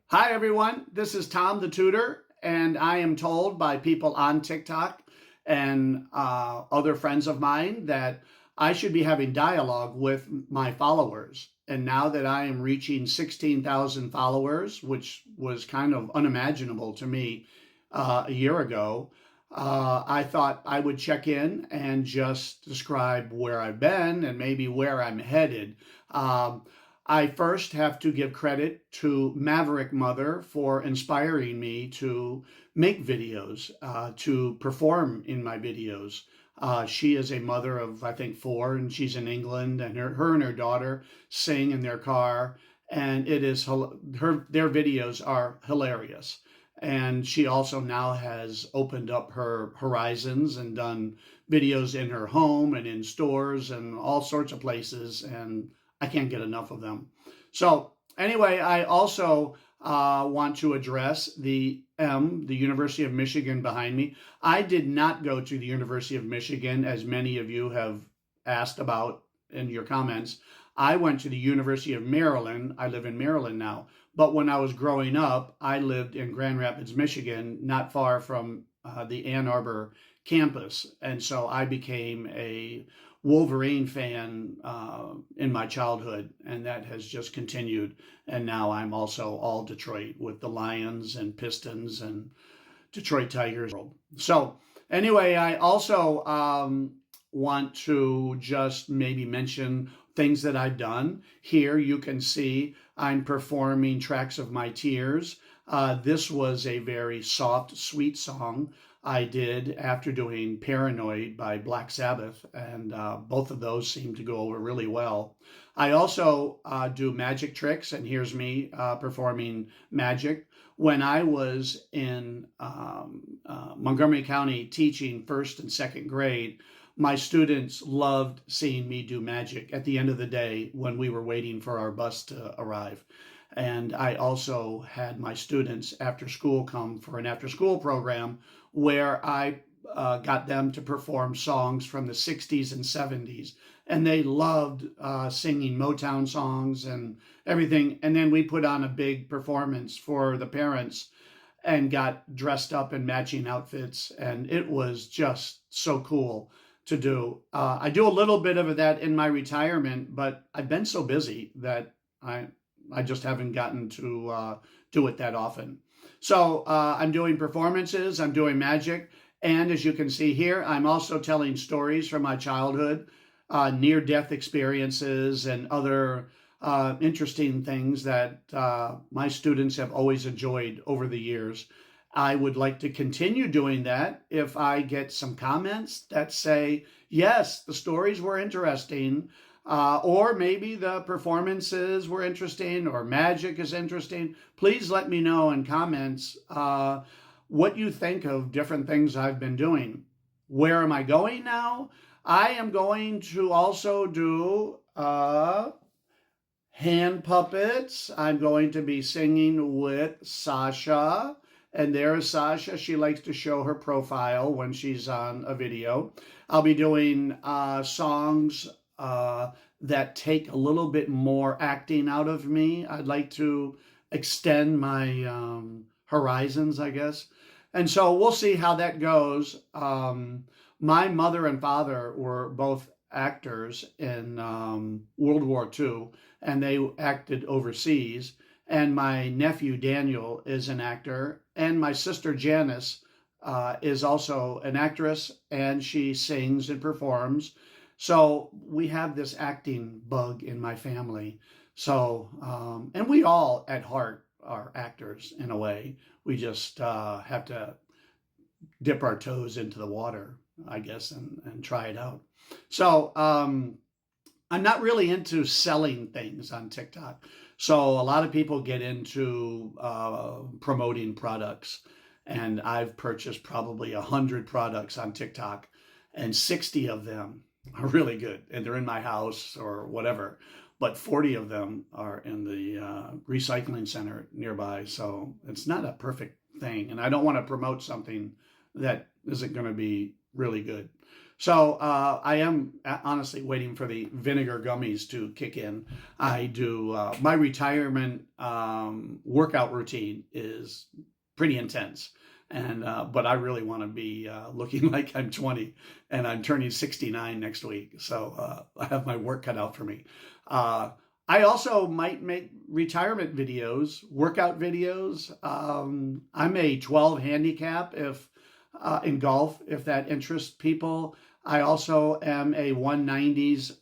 Hi, everyone. This is Tom the Tutor, and I am told by people on TikTok and other friends of mine that I should be having dialogue with my followers. And now that I am reaching 16,000 followers, which was kind of unimaginable to me a year ago, I thought I would check in and just describe where I've been and maybe where I'm headed. Um, I first have to give credit to Maverick Mother for inspiring me to make videos, to perform in my videos. She is a mother of, I think, four, and she's in England, and her and her daughter sing in their car, and it is their videos are hilarious. And she also now has opened up her horizons and done videos in her home and in stores and all sorts of places, and I can't get enough of them. So anyway, I also want to address the University of Michigan behind me. I did not go to the University of Michigan, as many of you have asked about in your comments. I went to the University of Maryland. I live in Maryland now. But when I was growing up, I lived in Grand Rapids, Michigan, not far from the Ann Arbor campus. And so I became a Wolverine fan in my childhood, and that has just continued. And now I'm also all Detroit with the Lions and Pistons and Detroit Tigers. So anyway, I also want to just maybe mention things that I've done. Here you can see I'm performing Tracks of My Tears. This was a very soft, sweet song I did after doing Paranoid by Black Sabbath, and both of those seem to go over really well. I also do magic tricks, and here's me performing magic. When I was in Montgomery County teaching first and second grade, my students loved seeing me do magic at the end of the day when we were waiting for our bus to arrive. And I also had my students after school come for an after school program where I got them to perform songs from the 60s and 70s. And they loved singing Motown songs and everything. And then we put on a big performance for the parents and got dressed up in matching outfits. And it was just so cool to do. I do a little bit of that in my retirement, but I've been so busy that I just haven't gotten to do it that often. So I'm doing performances, I'm doing magic, and as you can see here, I'm also telling stories from my childhood, near-death experiences, and other interesting things that my students have always enjoyed over the years. I would like to continue doing that if I get some comments that say, yes, the stories were interesting, or maybe the performances were interesting, or magic is interesting. Please let me know in comments what you think of different things I've been doing. Where am I going now? I am going to also do hand puppets. I'm going to be singing with Sasha. And there's Sasha. She likes to show her profile when she's on a video. I'll be doing songs that take a little bit more acting out of me. I'd like to extend my horizons, I guess. And so we'll see how that goes. My mother and father were both actors in World War II, and they acted overseas. And my nephew Daniel is an actor, and my sister Janice is also an actress, and she sings and performs. So we have this acting bug in my family. So, and we all at heart are actors in a way. We just have to dip our toes into the water, I guess, and try it out. So, I'm not really into selling things on TikTok. So a lot of people get into promoting products, and I've purchased probably 100 products on TikTok, and 60 of them are really good, and they're in my house or whatever. But 40 of them are in the recycling center nearby. So it's not a perfect thing, and I don't want to promote something that isn't going to be really good. So I am honestly waiting for the vinegar gummies to kick in. I do my retirement workout routine is pretty intense, and but I really want to be looking like I'm 20, and I'm turning 69 next week. So I have my work cut out for me. I also might make retirement videos, workout videos. I'm a 12 handicap if in golf, if that interests people. I also am a 190s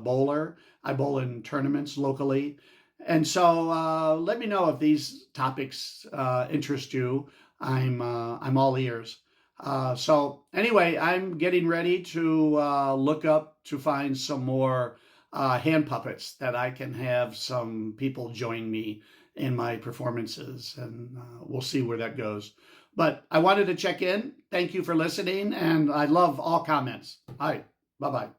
bowler. I bowl in tournaments locally. And so let me know if these topics interest you. I'm all ears. So anyway, I'm getting ready to look up to find some more hand puppets that I can have some people join me in my performances, and we'll see where that goes. But I wanted to check in. Thank you for listening, and I love all comments. All right, bye bye.